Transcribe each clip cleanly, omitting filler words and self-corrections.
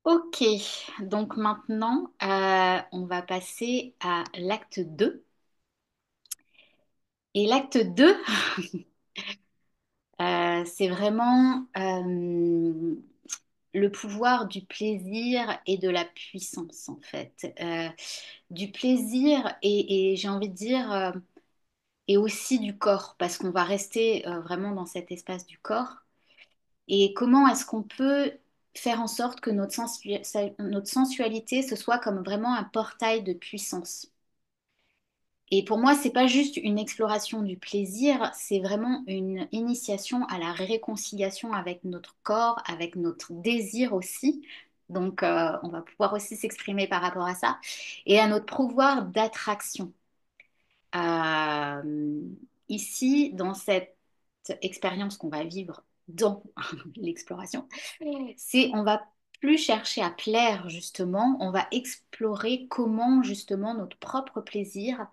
Ok, donc maintenant, on va passer à l'acte 2. Et l'acte 2, c'est vraiment le pouvoir du plaisir et de la puissance, en fait. Du plaisir et j'ai envie de dire, et aussi du corps, parce qu'on va rester vraiment dans cet espace du corps. Et comment est-ce qu'on peut faire en sorte que notre sensualité, ce soit comme vraiment un portail de puissance. Et pour moi, c'est pas juste une exploration du plaisir, c'est vraiment une initiation à la réconciliation avec notre corps, avec notre désir aussi. Donc, on va pouvoir aussi s'exprimer par rapport à ça. Et à notre pouvoir d'attraction. Euh, Ici, dans cette expérience qu'on va vivre dans l'exploration, c'est on va plus chercher à plaire justement, on va explorer comment justement notre propre plaisir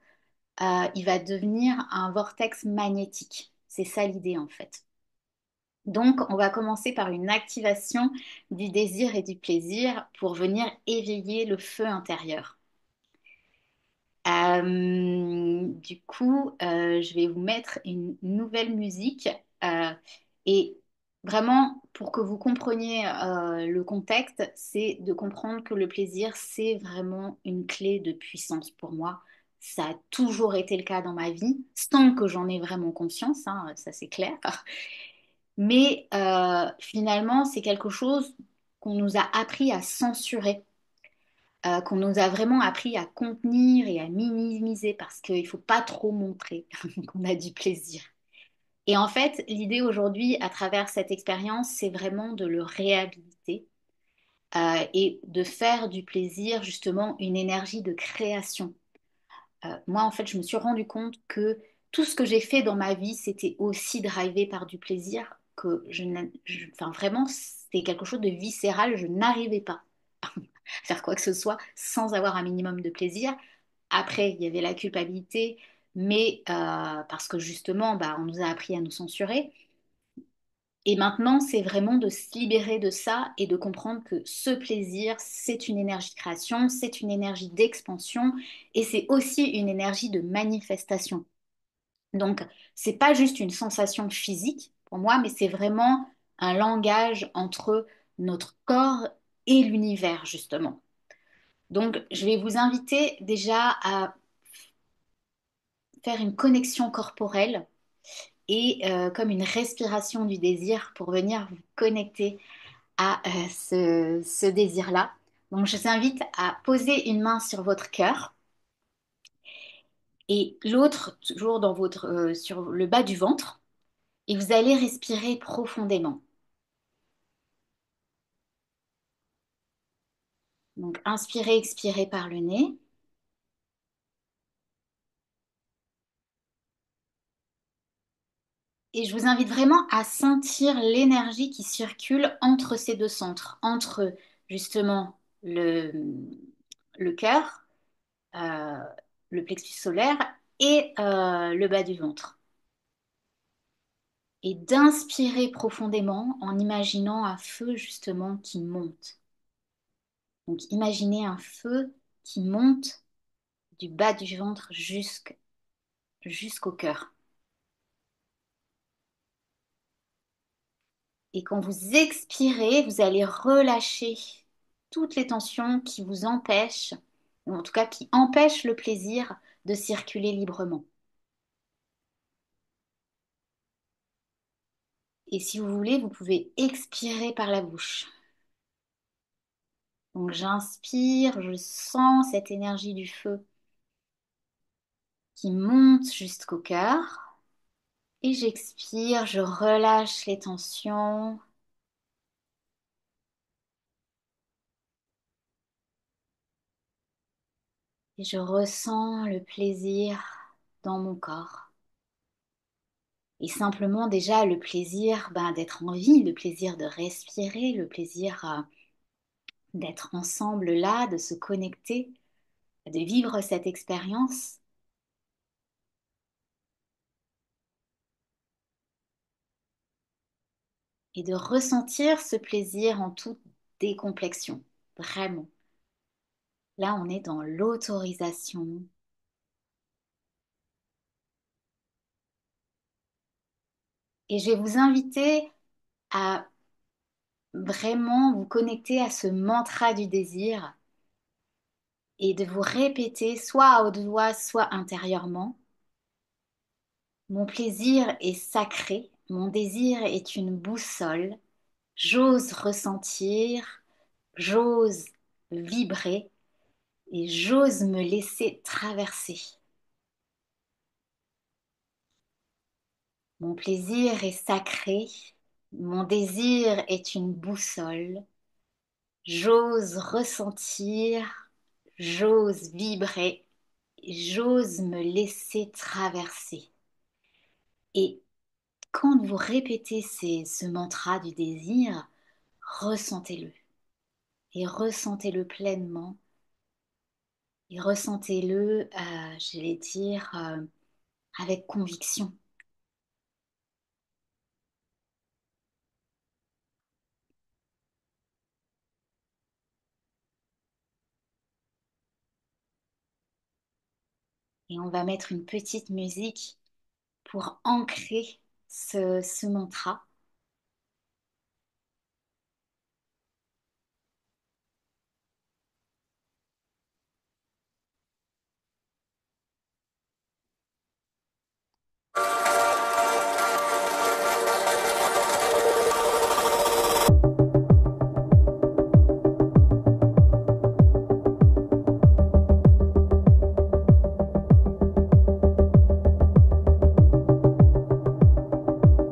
il va devenir un vortex magnétique. C'est ça l'idée en fait. Donc, on va commencer par une activation du désir et du plaisir pour venir éveiller le feu intérieur. Je vais vous mettre une nouvelle musique et vraiment pour que vous compreniez le contexte, c'est de comprendre que le plaisir, c'est vraiment une clé de puissance pour moi. Ça a toujours été le cas dans ma vie, sans que j'en ai vraiment conscience, hein, ça c'est clair. Mais finalement, c'est quelque chose qu'on nous a appris à censurer qu'on nous a vraiment appris à contenir et à minimiser parce qu'il ne faut pas trop montrer qu'on a du plaisir. Et en fait, l'idée aujourd'hui, à travers cette expérience, c'est vraiment de le réhabiliter et de faire du plaisir justement une énergie de création. Moi, en fait, je me suis rendu compte que tout ce que j'ai fait dans ma vie, c'était aussi drivé par du plaisir, que enfin, vraiment, c'était quelque chose de viscéral, je n'arrivais pas à faire quoi que ce soit sans avoir un minimum de plaisir. Après, il y avait la culpabilité, mais parce que justement, bah, on nous a appris à nous censurer. Et maintenant, c'est vraiment de se libérer de ça et de comprendre que ce plaisir, c'est une énergie de création, c'est une énergie d'expansion et c'est aussi une énergie de manifestation. Donc, c'est pas juste une sensation physique pour moi, mais c'est vraiment un langage entre notre corps et l'univers, justement. Donc, je vais vous inviter déjà à faire une connexion corporelle et comme une respiration du désir pour venir vous connecter à ce désir-là. Donc, je vous invite à poser une main sur votre cœur et l'autre toujours sur le bas du ventre et vous allez respirer profondément. Donc, inspirez, expirez par le nez. Et je vous invite vraiment à sentir l'énergie qui circule entre ces deux centres, entre justement le cœur, euh, le plexus solaire et le bas du ventre. Et d'inspirer profondément en imaginant un feu justement qui monte. Donc imaginez un feu qui monte du bas du ventre jusqu'au cœur. Et quand vous expirez, vous allez relâcher toutes les tensions qui vous empêchent, ou en tout cas qui empêchent le plaisir de circuler librement. Et si vous voulez, vous pouvez expirer par la bouche. Donc j'inspire, je sens cette énergie du feu qui monte jusqu'au cœur. Et j'expire, je relâche les tensions. Et je ressens le plaisir dans mon corps. Et simplement déjà le plaisir d'être en vie, le plaisir de respirer, le plaisir d'être ensemble là, de se connecter, de vivre cette expérience et de ressentir ce plaisir en toute décomplexion. vraiment. Là, on est dans l'autorisation. Et je vais vous inviter à vraiment vous connecter à ce mantra du désir et de vous répéter soit à haute voix, soit intérieurement. Mon plaisir est sacré, mon désir est une boussole. J'ose ressentir, j'ose vibrer et j'ose me laisser traverser. Mon plaisir est sacré, mon désir est une boussole. J'ose ressentir, j'ose vibrer, j'ose me laisser traverser. Et quand vous répétez ce mantra du désir, ressentez-le et ressentez-le pleinement et ressentez-le, j'allais dire, avec conviction. Et on va mettre une petite musique pour ancrer ce mantra.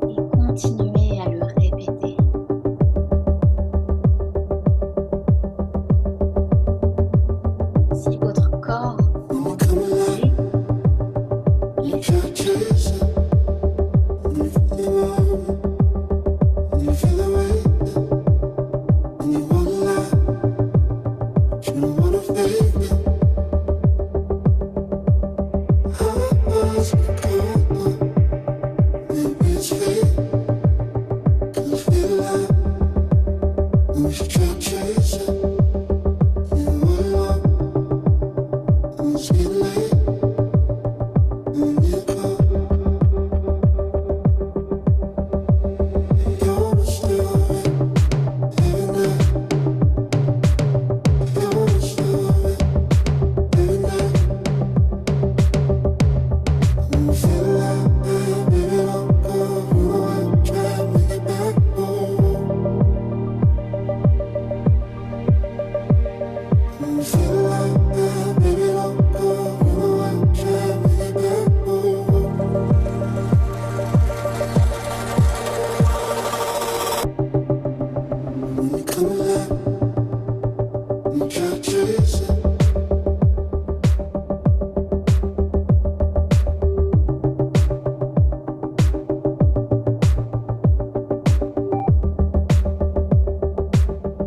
Et continuez à le répéter. Si votre corps en veut bouger, laissez-le.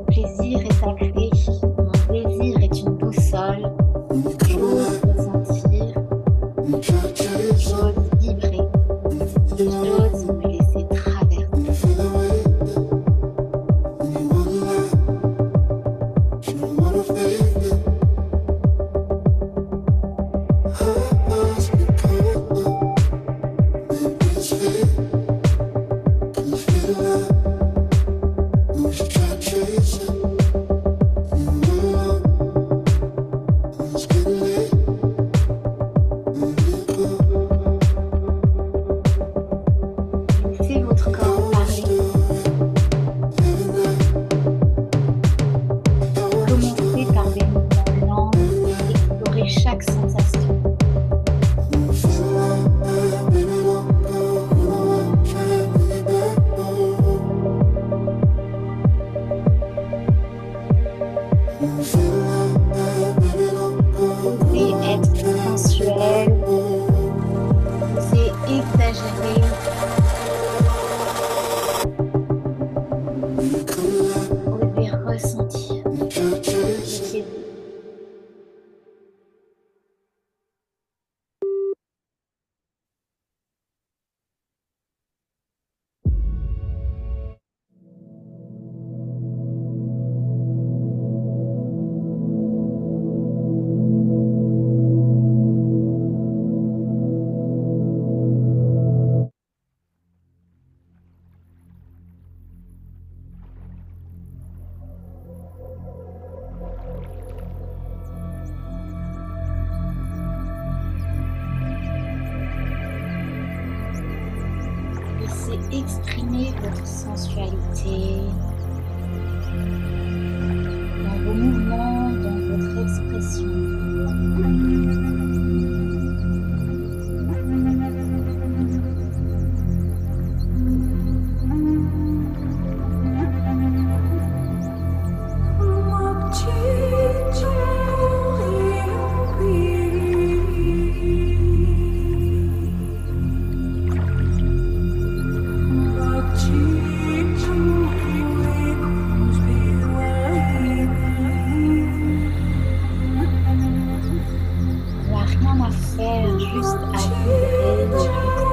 Plaisir est sacré, mon désir est une boussole. J'ose ressentir, j'ose vibrer, j'ose me laisser traverser. Laissez votre corps parler. Commencez par des mouvements lents, explorez chaque sensation. exprimer votre sensualité dans vos mouvements, dans votre expression. Il n'y a rien à faire, juste à vibrer, juste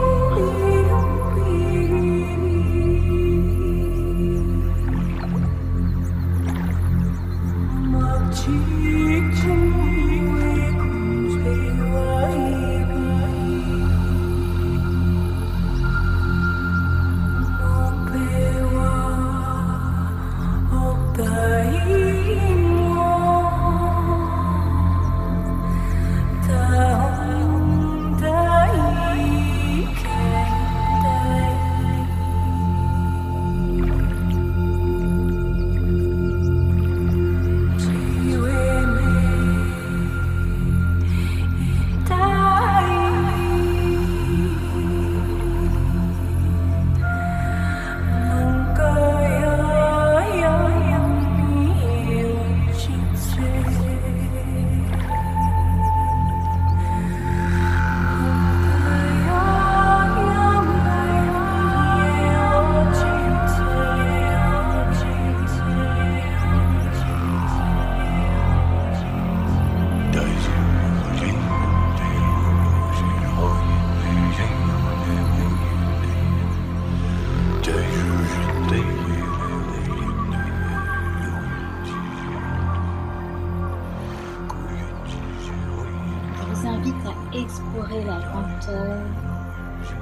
Je vous invite à explorer la lenteur,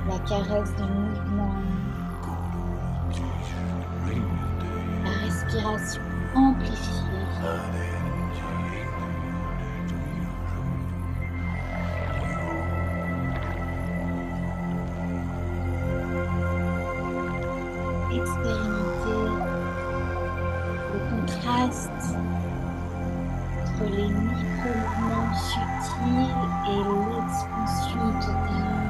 la caresse du mouvement, la respiration amplifiée. Expérimenter le contraste entre les micro-mouvements subtils et l'expansion totale.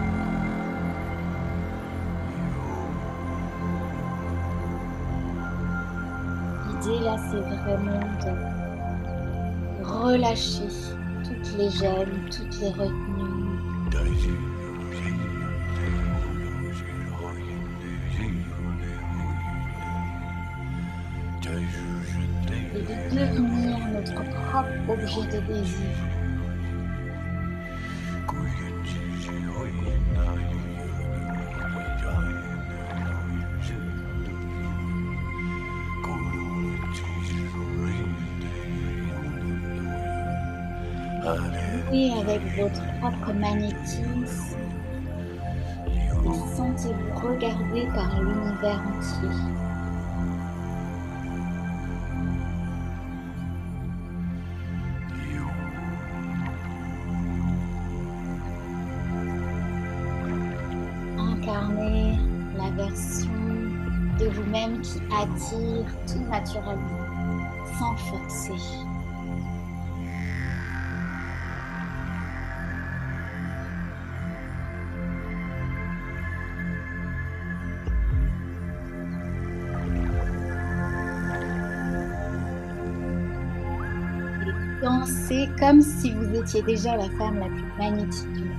L'idée là, c'est vraiment de relâcher toutes les gênes, toutes les retenues. Et de devenir notre propre objet de désir. Et avec votre propre magnétisme, sentez-vous regardé par l'univers entier. Incarnez la version de vous-même qui attire tout naturellement, sans forcer. Et dansez comme si vous étiez déjà la femme la plus magnétique du monde.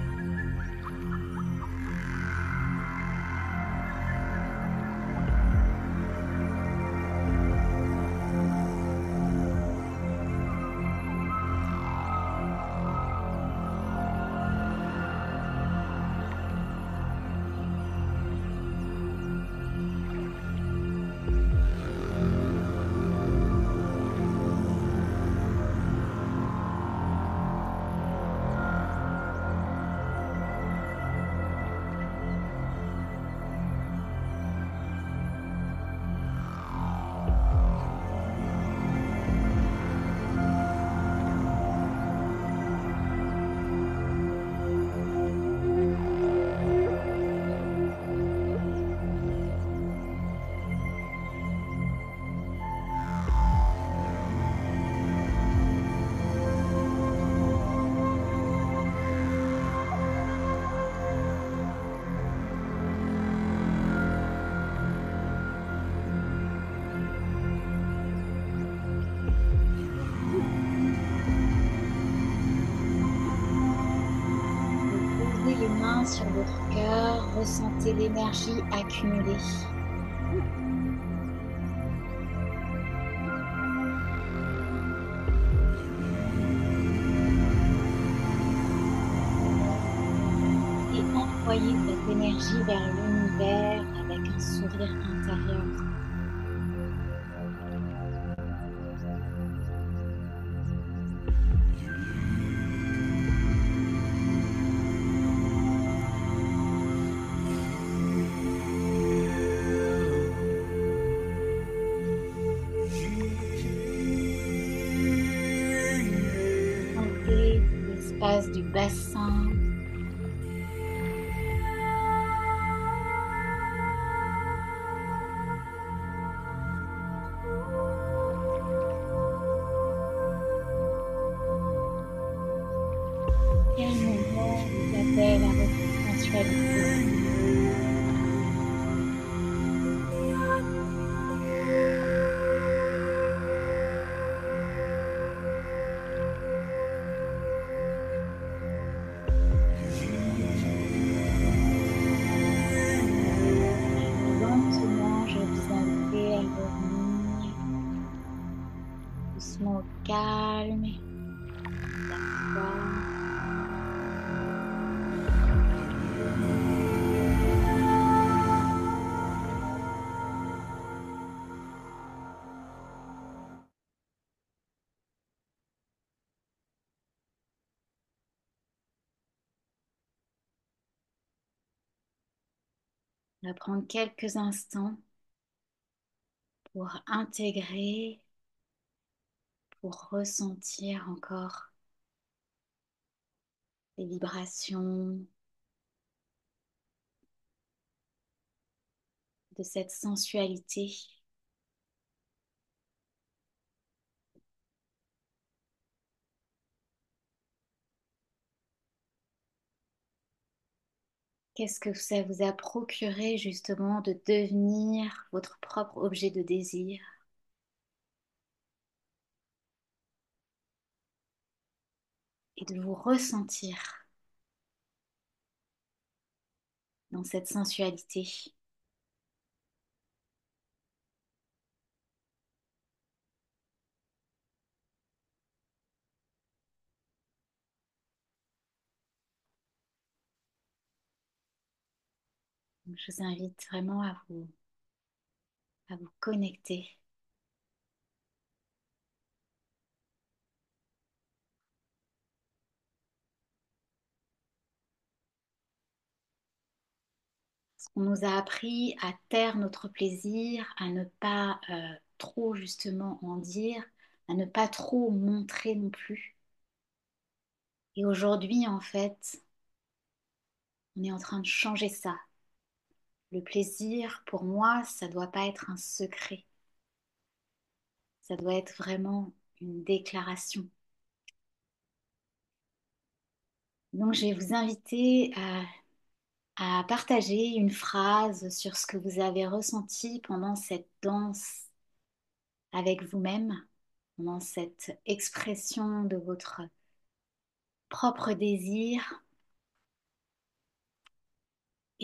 main sur votre cœur, ressentez l'énergie accumulée. Et envoyez cette énergie vers l'univers avec un sourire intérieur. Sentez l'espace du bassin. Quel moment vous appelle à votre sensualité? Lentement, je vais vous inviter à revenir doucement au calme, à soi. On va prendre quelques instants pour intégrer, pour ressentir encore les vibrations de cette sensualité. Qu'est-ce que ça vous a procuré justement de devenir votre propre objet de désir et de vous ressentir dans cette sensualité? Donc, je vous invite vraiment à vous connecter. Parce qu'on nous a appris à taire notre plaisir, à ne pas trop justement en dire, à ne pas trop montrer non plus. Et aujourd'hui, en fait, on est en train de changer ça. Le plaisir, pour moi, ça doit pas être un secret. Ça doit être vraiment une déclaration. Donc, je vais vous inviter à partager une phrase sur ce que vous avez ressenti pendant cette danse avec vous-même, pendant cette expression de votre propre désir.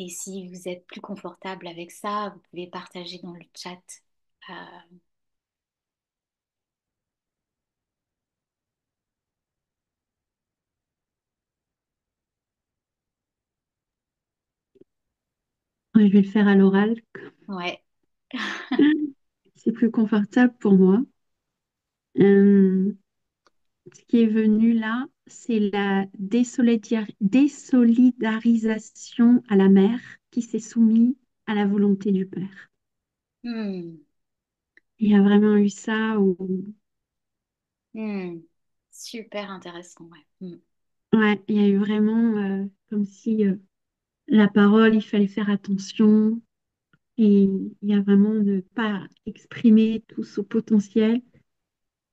Et si vous êtes plus confortable avec ça, vous pouvez partager dans le chat. Euh, Ouais, je vais le faire à l'oral. ouais. C'est plus confortable pour moi. Euh, Ce qui est venu là, c'est la désolidarisation à la mère qui s'est soumise à la volonté du père. Hmm, Il y a vraiment eu ça où, hmm. Super intéressant, ouais. Hmm, ouais, il y a eu vraiment comme si la parole, il fallait faire attention et il y a vraiment ne pas exprimer tout son potentiel.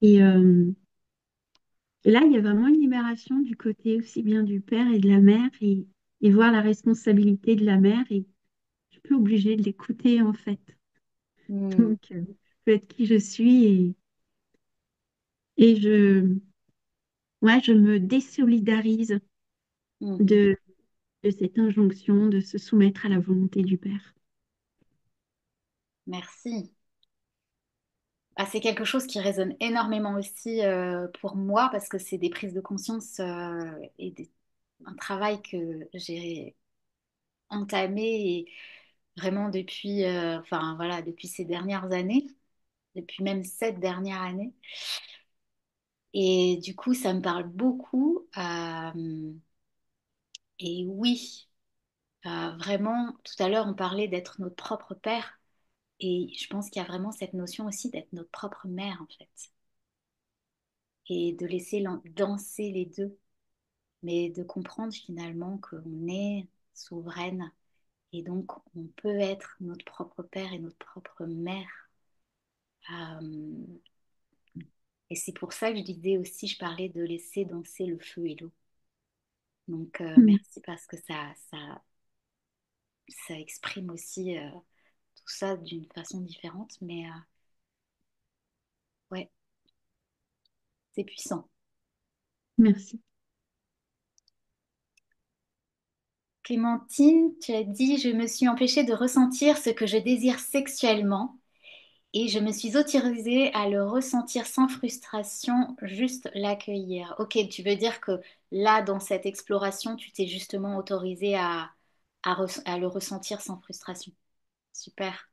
Et, euh, et là, il y a vraiment une libération du côté aussi bien du père et de la mère et voir la responsabilité de la mère et je suis plus obligée de l'écouter en fait. hmm, Donc, je peux être qui je suis et je me désolidarise mhm, de, de cette injonction de se soumettre à la volonté du Père. Merci. Ah, c'est quelque chose qui résonne énormément aussi pour moi parce que c'est des prises de conscience un travail que j'ai entamé et vraiment depuis, enfin voilà, depuis ces dernières années, depuis même cette dernière année. Et du coup, ça me parle beaucoup. Et oui, vraiment, tout à l'heure, on parlait d'être notre propre père. Et je pense qu'il y a vraiment cette notion aussi d'être notre propre mère, en fait. Et de laisser danser les deux. Mais de comprendre finalement qu'on est souveraine. Et donc, on peut être notre propre père et notre propre mère. Euh, et c'est pour ça que je disais aussi, je parlais de laisser danser le feu et l'eau. Donc, Mm. merci parce que ça exprime aussi tout ça d'une façon différente. Mais ouais, c'est puissant. Merci. Clémentine, tu as dit, je me suis empêchée de ressentir ce que je désire sexuellement et je me suis autorisée à le ressentir sans frustration, juste l'accueillir. Ok, tu veux dire que là, dans cette exploration, tu t'es justement autorisée à le ressentir sans frustration. Super.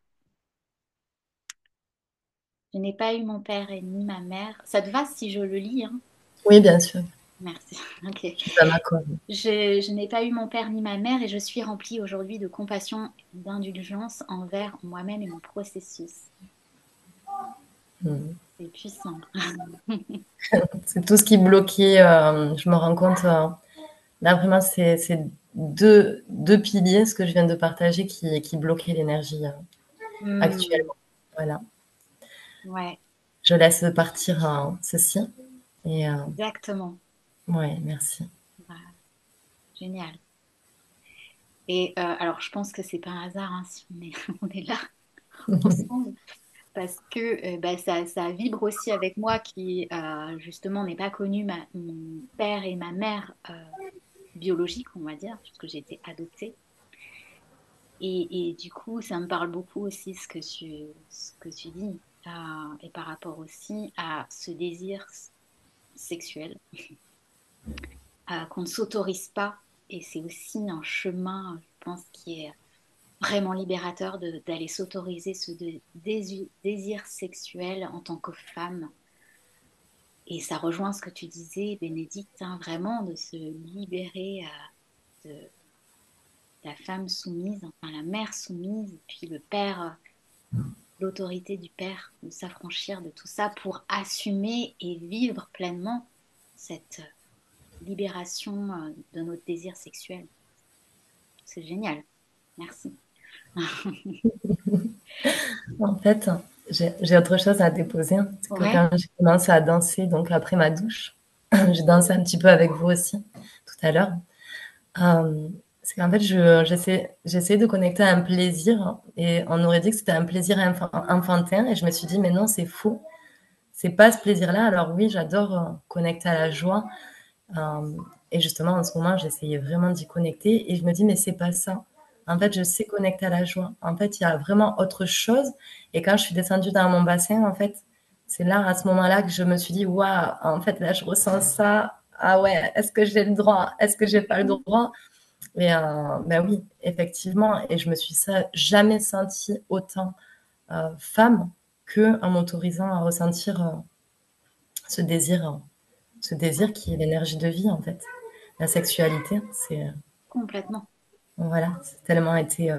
Je n'ai pas eu mon père et ni ma mère. Ça te va si je le lis, hein? Oui, bien sûr, Merci. Ok. ça m'accorde. Je n'ai pas eu mon père ni ma mère et je suis remplie aujourd'hui de compassion et d'indulgence envers moi-même et mon processus. Mm. C'est puissant. C'est tout ce qui bloquait, je me rends compte, là vraiment c'est deux piliers, ce que je viens de partager, qui bloquaient l'énergie Hmm, actuellement. Voilà. ouais, Je laisse partir ceci. Et exactement. ouais, merci. Voilà, génial. Et alors, je pense que c'est pas un hasard hein, si on est là ensemble parce que bah, ça vibre aussi avec moi qui justement n'ai pas connu mon père et ma mère biologiques, on va dire, puisque j'ai été adoptée. Et du coup, ça me parle beaucoup aussi ce que tu dis, et par rapport aussi à ce désir sexuel, qu'on ne s'autorise pas. Et c'est aussi un chemin, je pense, qui est vraiment libérateur d'aller s'autoriser ce désir sexuel en tant que femme. Et ça rejoint ce que tu disais, Bénédicte, hein, vraiment de se libérer de la femme soumise, enfin la mère soumise, et puis le père l'autorité du Père, de s'affranchir de tout ça pour assumer et vivre pleinement cette libération de notre désir sexuel. C'est génial. Merci. En fait, j'ai autre chose à déposer. C'est que Ouais. quand j'ai commencé à danser, donc après ma douche, j'ai dansé un petit peu avec vous aussi tout à l'heure. Euh, c'est qu'en fait, j'essayais de connecter à un plaisir et on aurait dit que c'était un plaisir enfantin et je me suis dit, mais non, c'est faux. C'est pas ce plaisir-là. Alors oui, j'adore connecter à la joie. Euh, et justement, en ce moment, j'essayais vraiment d'y connecter et je me dis, mais c'est pas ça. En fait, je sais connecter à la joie. En fait, il y a vraiment autre chose. Et quand je suis descendue dans mon bassin, en fait, c'est là, à ce moment-là, que je me suis dit, waouh, en fait, là, je ressens ça. Ah ouais, est-ce que j'ai le droit? Est-ce que j'ai pas le droit? Et ben oui, effectivement. Et je me suis jamais sentie autant femme que en m'autorisant à ressentir ce désir, ce désir qui est l'énergie de vie, en fait. La sexualité, c'est Complètement. voilà, ça a tellement été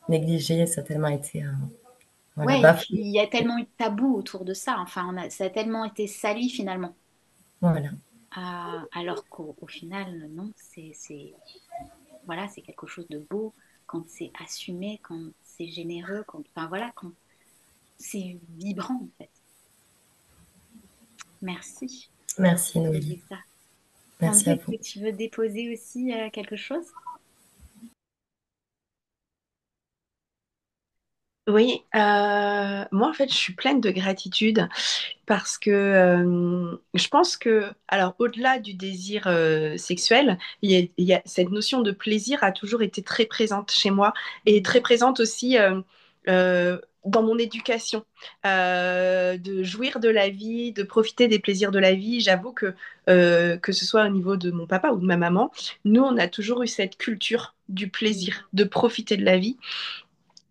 négligé, ça a tellement été voilà, Ouais, et puis bafoué. il y a tellement eu de tabous autour de ça. Enfin, ça a tellement été sali finalement. Voilà, Alors qu'au final, non, voilà, c'est quelque chose de beau quand c'est assumé, quand c'est généreux, enfin voilà, quand c'est vibrant en fait. Merci merci de Noélie, partager ça. merci Sandra, à est-ce vous. que tu veux déposer aussi quelque chose? Oui, moi en fait je suis pleine de gratitude parce que je pense que, alors au-delà du désir sexuel, il y a cette notion de plaisir a toujours été très présente chez moi et très présente aussi dans mon éducation, de jouir de la vie, de profiter des plaisirs de la vie. J'avoue que ce soit au niveau de mon papa ou de ma maman, nous on a toujours eu cette culture du plaisir, de profiter de la vie.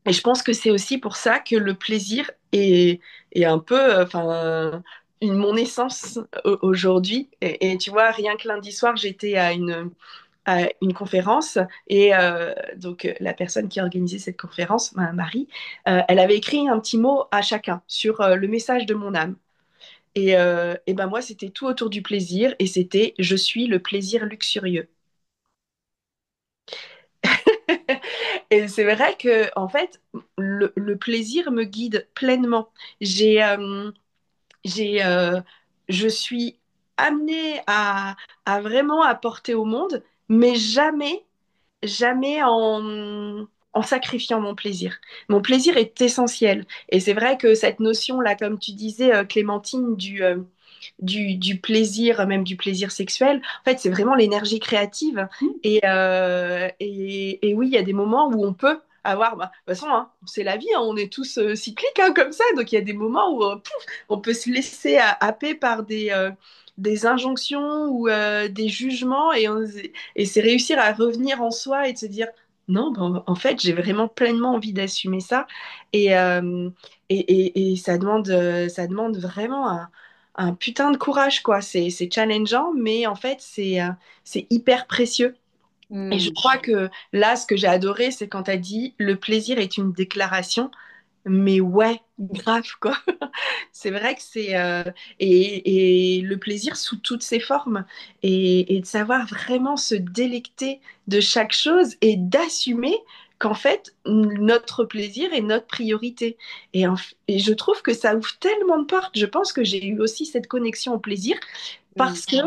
Et je pense que c'est aussi pour ça que le plaisir est un peu, enfin, mon essence aujourd'hui. Et tu vois, rien que lundi soir, j'étais à une conférence et donc la personne qui a organisé cette conférence, Marie, elle avait écrit un petit mot à chacun sur le message de mon âme. Et ben moi, c'était tout autour du plaisir et c'était je suis le plaisir luxurieux. Et c'est vrai que en fait, le plaisir me guide pleinement. J'ai, j'ai, je suis amenée à vraiment apporter au monde, mais jamais en sacrifiant mon plaisir. Mon plaisir est essentiel. Et c'est vrai que cette notion-là, comme tu disais, Clémentine, du plaisir, même du plaisir sexuel, en fait, c'est vraiment l'énergie créative. Et oui, il y a des moments où on peut avoir, bah, de toute façon, hein, c'est la vie, hein, on est tous cycliques hein, comme ça, donc il y a des moments où pouf, on peut se laisser happer par des injonctions ou des jugements et c'est réussir à revenir en soi et de se dire non, ben, en fait, j'ai vraiment pleinement envie d'assumer ça et, et ça demande vraiment un putain de courage, quoi. C'est challengeant, mais en fait, c'est hyper précieux. Et je Mm. crois que là, ce que j'ai adoré, c'est quand tu as dit le plaisir est une déclaration. Mais ouais, grave, quoi. C'est vrai que c'est et le plaisir sous toutes ses formes et de savoir vraiment se délecter de chaque chose et d'assumer qu'en fait notre plaisir est notre priorité et je trouve que ça ouvre tellement de portes. Je pense que j'ai eu aussi cette connexion au plaisir Mm. parce que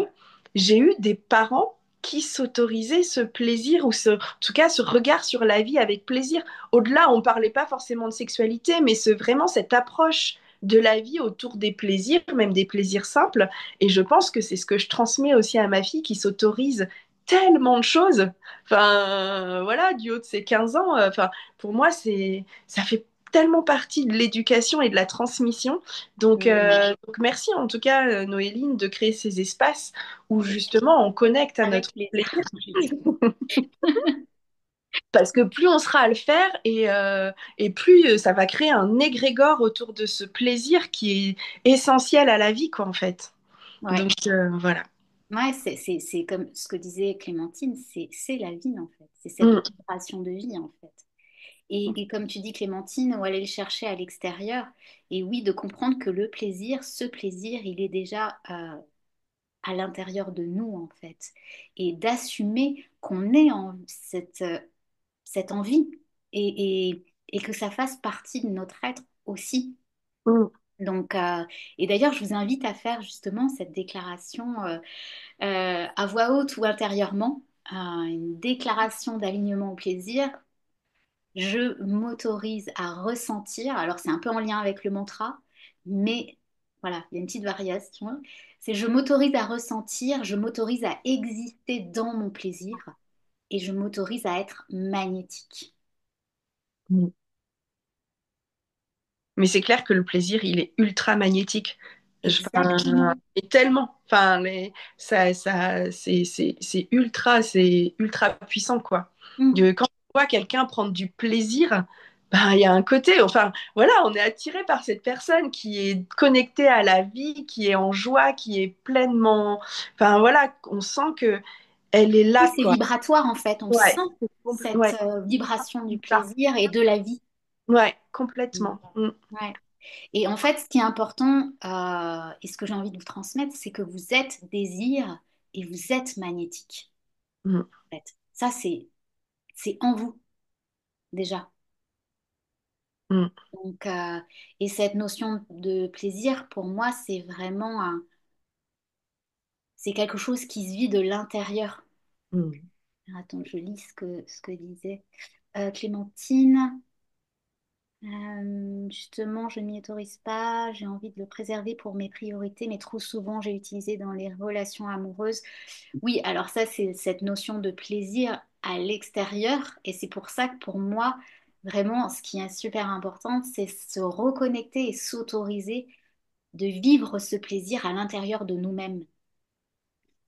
j'ai eu des parents qui s'autorisaient ce plaisir ou en tout cas ce regard sur la vie avec plaisir. Au-delà, on ne parlait pas forcément de sexualité, mais c'est vraiment cette approche de la vie autour des plaisirs, même des plaisirs simples. Et je pense que c'est ce que je transmets aussi à ma fille qui s'autorise tellement de choses. Enfin, voilà, du haut de ses 15 ans, enfin, pour moi, ça fait tellement partie de l'éducation et de la transmission. Mm. Donc merci en tout cas, Noéline, de créer ces espaces où justement on connecte à Avec notre plaisir. plaisir. Parce que plus on sera à le faire et plus ça va créer un égrégore autour de ce plaisir qui est essentiel à la vie, quoi, en fait. Ouais. Donc voilà. Ouais, c'est comme ce que disait Clémentine, c'est la vie en fait. C'est cette Mm, vibration de vie en fait. Et comme tu dis, Clémentine, où aller le chercher à l'extérieur. Et oui, de comprendre que le plaisir, ce plaisir, il est déjà à l'intérieur de nous, en fait. Et d'assumer qu'on ait cette envie et que ça fasse partie de notre être aussi. mm. Donc, et d'ailleurs, je vous invite à faire justement cette déclaration à voix haute ou intérieurement, une déclaration d'alignement au plaisir. Je m'autorise à ressentir, alors c'est un peu en lien avec le mantra, mais voilà, il y a une petite variation. C'est je m'autorise à ressentir, je m'autorise à exister dans mon plaisir et je m'autorise à être magnétique. Mm. Mais c'est clair que le plaisir, il est ultra magnétique. Enfin, Exactement. et tellement. Enfin, c'est ultra puissant, quoi. Mm. Quand on voit quelqu'un prendre du plaisir, ben, il y a un côté, enfin, voilà, on est attiré par cette personne qui est connectée à la vie, qui est en joie, qui est pleinement, enfin, voilà, on sent que elle est Oui, là, c'est quoi. vibratoire en fait, on Ouais, sent cette ouais, vibration du ça. plaisir et de la vie. Ouais, Mm. complètement. Mm, Ouais. Et en fait, ce qui est important et ce que j'ai envie de vous transmettre, c'est que vous êtes désir et vous êtes magnétique. mm, En fait. Ça, c'est en vous déjà. mm, Donc, et cette notion de plaisir, pour moi, c'est quelque chose qui se vit de l'intérieur. mm. Attends, je lis ce que disait Clémentine. Justement, je ne m'y autorise pas, j'ai envie de le préserver pour mes priorités, mais trop souvent j'ai utilisé dans les relations amoureuses. Oui, alors ça, c'est cette notion de plaisir à l'extérieur, et c'est pour ça que pour moi, vraiment, ce qui est super important, c'est se reconnecter et s'autoriser de vivre ce plaisir à l'intérieur de nous-mêmes.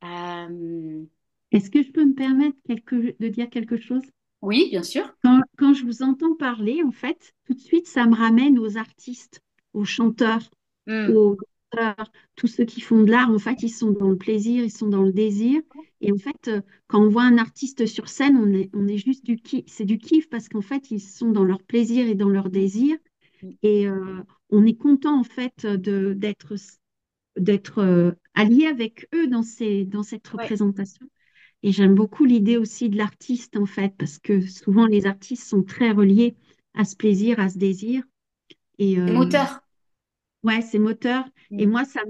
Euh, Est-ce que je peux me permettre de dire quelque chose? oui, bien sûr. Quand je vous entends parler, en fait, tout de suite, ça me ramène aux artistes, aux chanteurs, Hmm. aux auteurs, tous ceux qui font de l'art. En fait, ils sont dans le plaisir, ils sont dans le désir. Et en fait, quand on voit un artiste sur scène, on est juste du kiff. C'est du kiff parce qu'en fait, ils sont dans leur plaisir et dans leur désir. Et on est content, en fait, d'être allié avec eux dans cette Ouais. représentation. Et j'aime beaucoup l'idée aussi de l'artiste, en fait, parce que souvent les artistes sont très reliés à ce plaisir, à ce désir. Et C'est moteur. ouais, c'est moteur. Et Hmm. moi, ça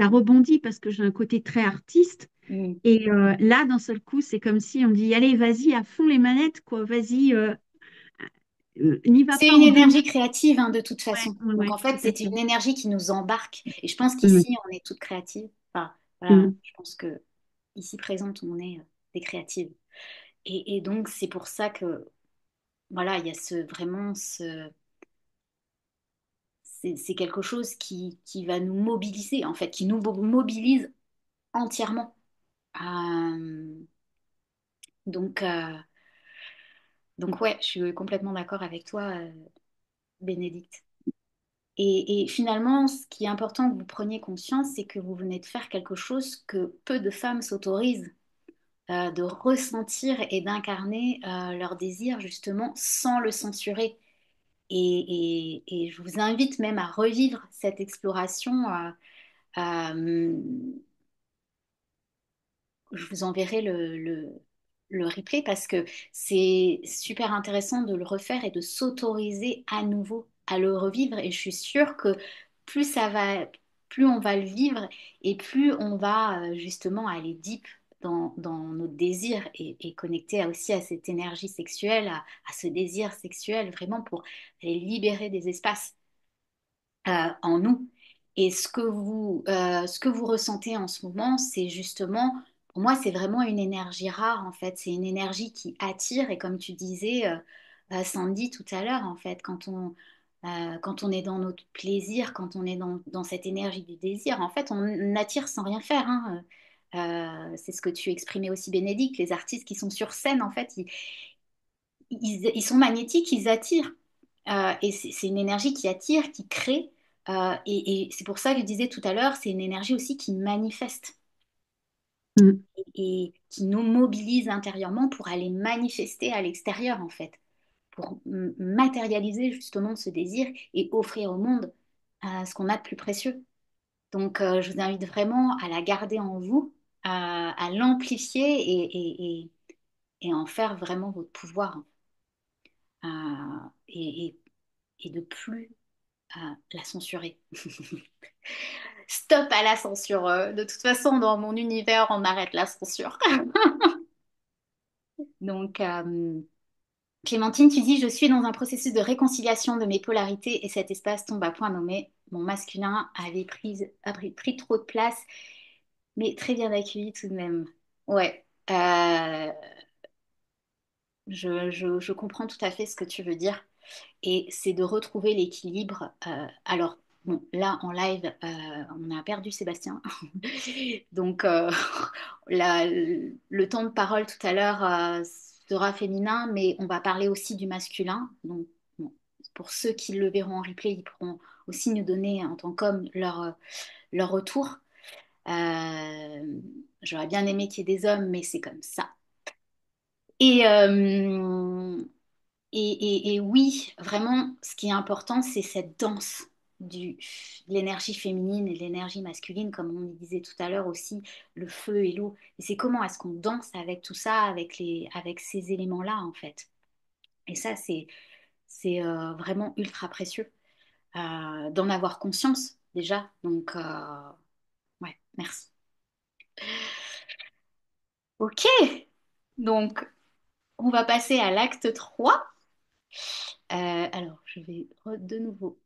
rebondit parce que j'ai un côté très artiste. Hmm. Et là, d'un seul coup, c'est comme si on me dit, allez, vas-y, à fond les manettes, quoi. Vas-y, n'y va C'est pas une en deux. énergie créative, hein, de toute Ouais, façon. ouais, Donc ouais, en fait, tout à c'est fait. une énergie qui nous embarque. Et je pense Mm, qu'ici, on est toutes créatives. Enfin, voilà, mm. je pense que ici présente, on est des créatives. Et donc, c'est pour ça que, voilà, il y a c'est quelque chose qui va nous mobiliser, en fait, qui nous mobilise entièrement. Euh, donc, euh, donc ouais, je suis complètement d'accord avec toi, Bénédicte. Et finalement, ce qui est important que vous preniez conscience, c'est que vous venez de faire quelque chose que peu de femmes s'autorisent, de ressentir et d'incarner leur désir justement sans le censurer. Et je vous invite même à revivre cette exploration. Euh, je vous enverrai le replay parce que c'est super intéressant de le refaire et de s'autoriser à nouveau à le revivre. Et je suis sûre que plus ça va, plus on va le vivre et plus on va justement aller deep dans notre désir et connecter aussi à cette énergie sexuelle, à ce désir sexuel, vraiment pour aller libérer des espaces en nous. Et ce que vous ressentez en ce moment, c'est justement, pour moi, c'est vraiment une énergie rare, en fait. C'est une énergie qui attire. Et comme tu disais, Sandy, tout à l'heure, en fait, quand on est dans notre plaisir, quand on est dans cette énergie du désir, en fait, on attire sans rien faire, hein. C'est ce que tu exprimais aussi, Bénédicte. Les artistes qui sont sur scène, en fait, ils sont magnétiques, ils attirent. Et c'est une énergie qui attire, qui crée. Et c'est pour ça que je disais tout à l'heure, c'est une énergie aussi qui manifeste Mm. et qui nous mobilise intérieurement pour aller manifester à l'extérieur, en fait, pour matérialiser justement ce désir et offrir au monde ce qu'on a de plus précieux. Donc, je vous invite vraiment à la garder en vous, à l'amplifier et en faire vraiment votre pouvoir, hein. Et de plus la censurer. Stop à la censure. De toute façon, dans mon univers, on arrête la censure. Donc, Clémentine, tu dis, je suis dans un processus de réconciliation de mes polarités et cet espace tombe à point nommé. Mon masculin pris trop de place, mais très bien accueilli tout de même. Ouais, je comprends tout à fait ce que tu veux dire. Et c'est de retrouver l'équilibre. Alors, bon, là, en live, on a perdu Sébastien. Donc, le temps de parole tout à l'heure sera féminin, mais on va parler aussi du masculin. Donc, bon, pour ceux qui le verront en replay, ils pourront aussi nous donner en tant qu'hommes leur retour. J'aurais bien aimé qu'il y ait des hommes, mais c'est comme ça. Et, et oui, vraiment, ce qui est important, c'est cette danse de l'énergie féminine et de l'énergie masculine, comme on le disait tout à l'heure aussi, le feu et l'eau. Et c'est comment est-ce qu'on danse avec tout ça, avec ces éléments-là, en fait. Et ça, c'est vraiment ultra précieux d'en avoir conscience déjà. Donc, ouais, merci. Ok, donc on va passer à l'acte 3. Alors, je vais de nouveau